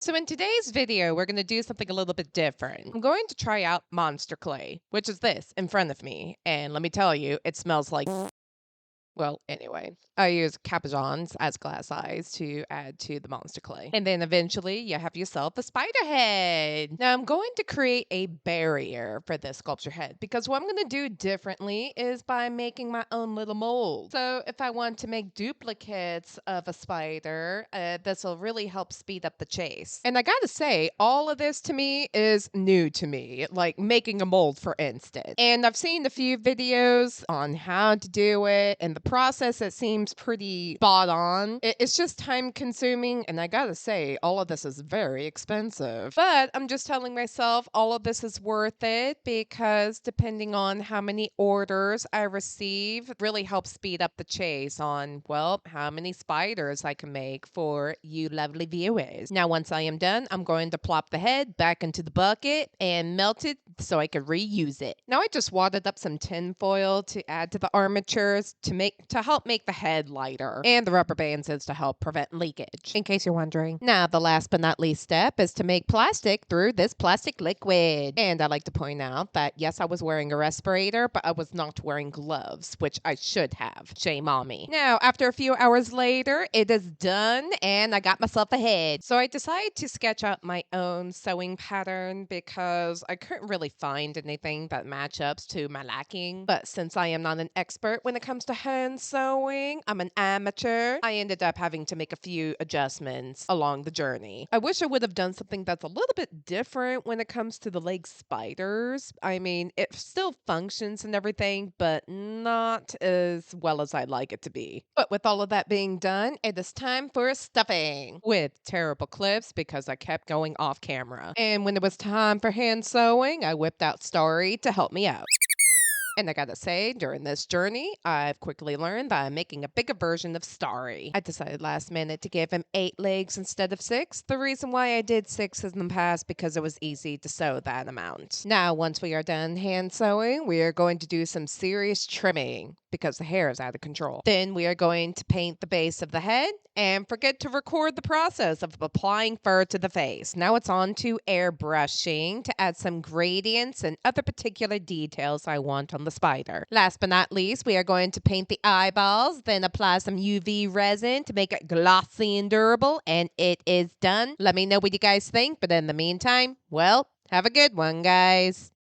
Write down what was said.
So in today's video, we're going to do something a little bit different. I'm going to try out Monster Clay, which is this in front of me. And let me tell you, it smells like well, anyway, I use capuchons as glass eyes to add to the monster clay. And then eventually you have yourself a spider head. Now I'm going to create a barrier for this sculpture head because what I'm going to do differently is by making my own little mold. So if I want to make duplicates of a spider, this will really help speed up the chase. And I gotta say, all of this to me is new to me, like making a mold, for instance. And I've seen a few videos on how to do it, and the process, it seems pretty spot on. It's just time consuming, and I gotta say, all of this is very expensive. But I'm just telling myself all of this is worth it because depending on how many orders I receive, it really helps speed up the chase on, well, how many spiders I can make for you lovely viewers. Now, once I am done, I'm going to plop the head back into the bucket and melt it so I can reuse it. Now, I just wadded up some tin foil to add to the armatures to help make the head lighter, and the rubber bands is to help prevent leakage, in case you're wondering. Now, the last but not least step is to make plastic through this plastic liquid. And I like to point out that yes, I was wearing a respirator, but I was not wearing gloves, which I should have. Shame on me. Now, after a few hours later, it is done, and I got myself a head. So I decided to sketch out my own sewing pattern because I couldn't really find anything that match ups to my liking. But since I am not an expert when it comes to hand sewing, I'm an amateur, I ended up having to make a few adjustments along the journey. I wish I would have done something that's a little bit different when it comes to the leg spiders. I mean, it still functions and everything, but not as well as I'd like it to be. But with all of that being done, it is time for stuffing with terrible clips because I kept going off camera. And when it was time for hand sewing, I whipped out Starry to help me out. And I gotta say, during this journey, I've quickly learned that I'm making a bigger version of Starry. I decided last minute to give him 8 legs instead of 6. The reason why I did 6 in the past because it was easy to sew that amount. Now, once we are done hand sewing, we are going to do some serious trimming because the hair is out of control. Then we are going to paint the base of the head and forget to record the process of applying fur to the face. Now it's on to airbrushing to add some gradients and other particular details I want on the spider. Last but not least, we are going to paint the eyeballs, then apply some UV resin to make it glossy and durable, and it is done. Let me know what you guys think, but in the meantime, well, have a good one, guys.